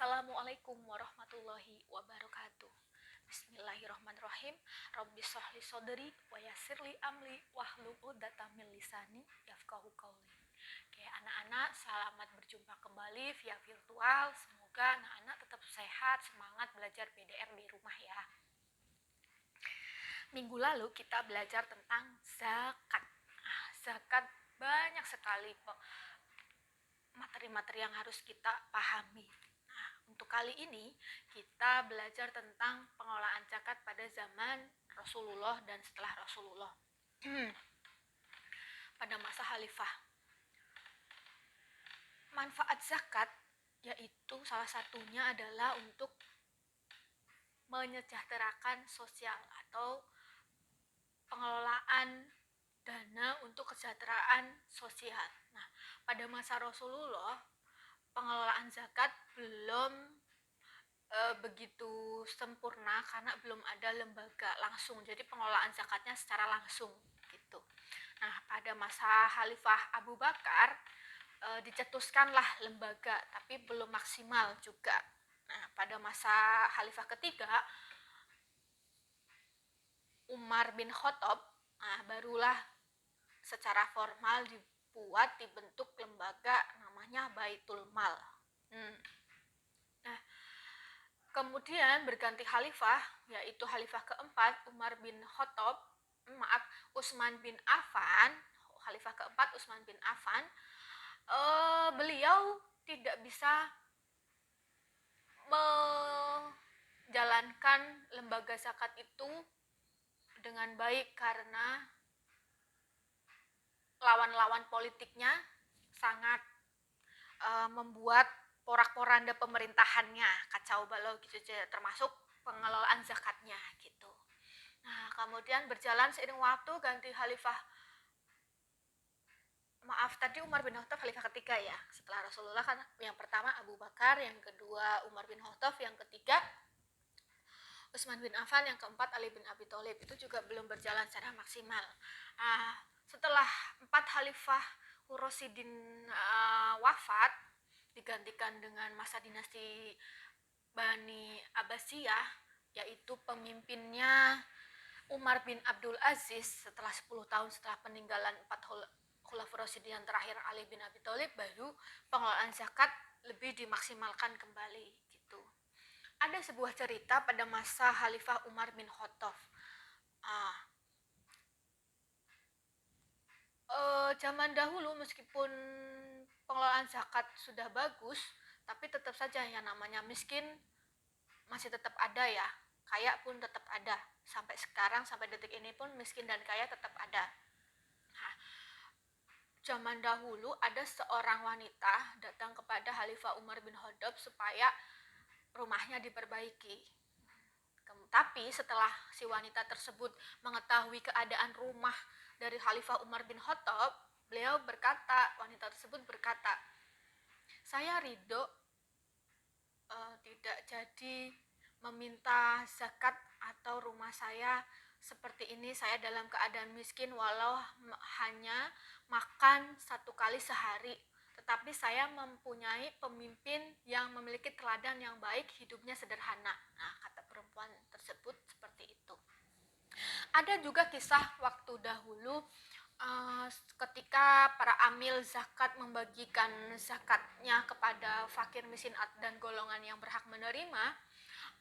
Assalamualaikum warahmatullahi wabarakatuh. Bismillahirrahmanirrahim. Rabbi shrahli shodri wa yassirli amri wahlul 'uqdatam min lisani yafqahu qauli. Oke, anak-anak, selamat berjumpa kembali via virtual. Semoga anak-anak tetap sehat, semangat belajar PDR di rumah ya. Minggu lalu kita belajar tentang zakat. Zakat banyak sekali materi-materi yang harus kita pahami. Untuk kali ini kita belajar tentang pengelolaan zakat pada zaman Rasulullah dan setelah Rasulullah. Pada masa khalifah. Manfaat zakat yaitu salah satunya adalah untuk menyejahterakan sosial atau pengelolaan dana untuk kesejahteraan sosial. Nah, pada masa Rasulullah pengelolaan zakat belum begitu sempurna karena belum ada lembaga langsung, jadi pengelolaan zakatnya secara langsung gitu. Nah, pada masa Khalifah Abu Bakar dicetuskanlah lembaga, tapi belum maksimal juga. Nah, pada masa Khalifah ketiga Umar bin Khattab, barulah secara formal dibentuk lembaga namanya Baitul Mal. Nah, kemudian berganti khalifah, yaitu khalifah keempat Utsman bin Affan. Khalifah keempat Utsman bin Affan, beliau tidak bisa menjalankan lembaga zakat itu dengan baik karena lawan-lawan politiknya sangat membuat porak-poranda pemerintahannya, kacau balau gitu, termasuk pengelolaan zakatnya gitu. Nah, kemudian berjalan seiring waktu ganti khalifah. Tadi Umar bin Khattab khalifah ketiga ya. Setelah Rasulullah kan yang pertama Abu Bakar, yang kedua Umar bin Khattab, yang ketiga Utsman bin Affan, yang keempat Ali bin Abi Thalib. Itu juga belum berjalan secara maksimal. Setelah 4 khalifah Rasyidin wafat, digantikan dengan masa dinasti Bani Abbasiyah, yaitu pemimpinnya Umar bin Abdul Aziz. Setelah 10 tahun setelah peninggalan 4 Khulafaur Rasyidin yang terakhir Ali bin Abi Thalib, baru pengelolaan zakat lebih dimaksimalkan kembali gitu. Ada sebuah cerita pada masa Khalifah Umar bin Khattab. Zaman dahulu meskipun pengelolaan zakat sudah bagus, tapi tetap saja yang namanya miskin masih tetap ada ya, kaya pun tetap ada. Sampai sekarang, sampai detik ini pun miskin dan kaya tetap ada. Nah, zaman dahulu ada seorang wanita datang kepada Khalifah Umar bin Khattab supaya rumahnya diperbaiki. Tapi setelah si wanita tersebut mengetahui keadaan rumah dari Khalifah Umar bin Khattab, wanita tersebut berkata, saya ridho tidak jadi meminta zakat atau rumah saya seperti ini. Saya dalam keadaan miskin walau hanya makan 1 kali sehari, tetapi saya mempunyai pemimpin yang memiliki teladan yang baik, hidupnya sederhana. Nah, kata perempuan tersebut seperti itu. Ada juga kisah waktu dahulu ketika para amil zakat membagikan zakatnya kepada fakir, miskin dan golongan yang berhak menerima.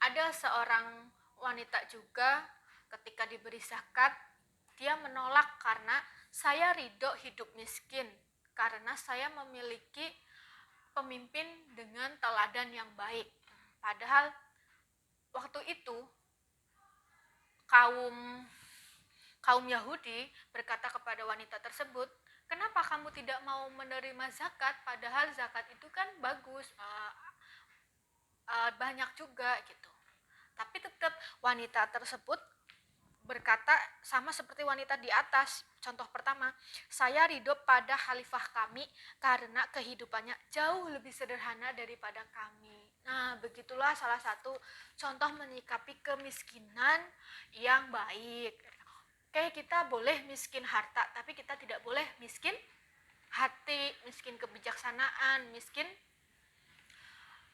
Ada seorang wanita juga ketika diberi zakat, dia menolak karena saya ridho hidup miskin karena saya memiliki pemimpin dengan teladan yang baik. Padahal waktu itu kaum Yahudi berkata kepada wanita tersebut, kenapa kamu tidak mau menerima zakat, padahal zakat itu kan bagus, banyak juga gitu. Tapi tetap wanita tersebut berkata sama seperti wanita di atas. Contoh pertama, saya ridho pada khalifah kami karena kehidupannya jauh lebih sederhana daripada kami. Nah, begitulah salah satu contoh menyikapi kemiskinan yang baik. Oke, kita boleh miskin harta, tapi kita tidak boleh miskin hati, miskin kebijaksanaan, miskin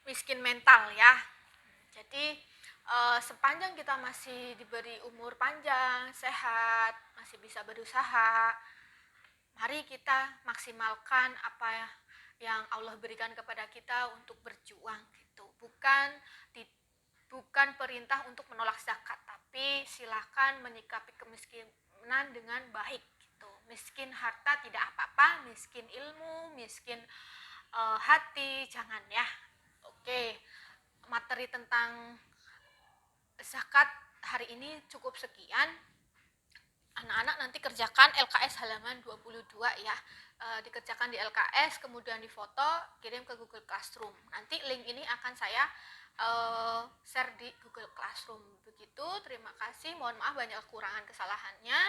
miskin mental ya. Jadi sepanjang kita masih diberi umur panjang, sehat, masih bisa berusaha, mari kita maksimalkan apa yang Allah berikan kepada kita untuk berjuang gitu. Bukan perintah untuk menolak zakat, tapi silakan menyikapi kemiskinan dengan baik gitu. Miskin harta tidak apa-apa, miskin ilmu, miskin hati jangan ya. Oke, materi tentang zakat hari ini cukup sekian. Anak-anak nanti kerjakan LKS halaman 22 ya. Dikerjakan di LKS, kemudian difoto, kirim ke Google Classroom. Nanti link ini akan saya share di Google Classroom. Begitu, terima kasih. Mohon maaf banyak kekurangan kesalahannya.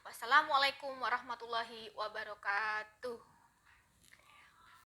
Wassalamualaikum warahmatullahi wabarakatuh.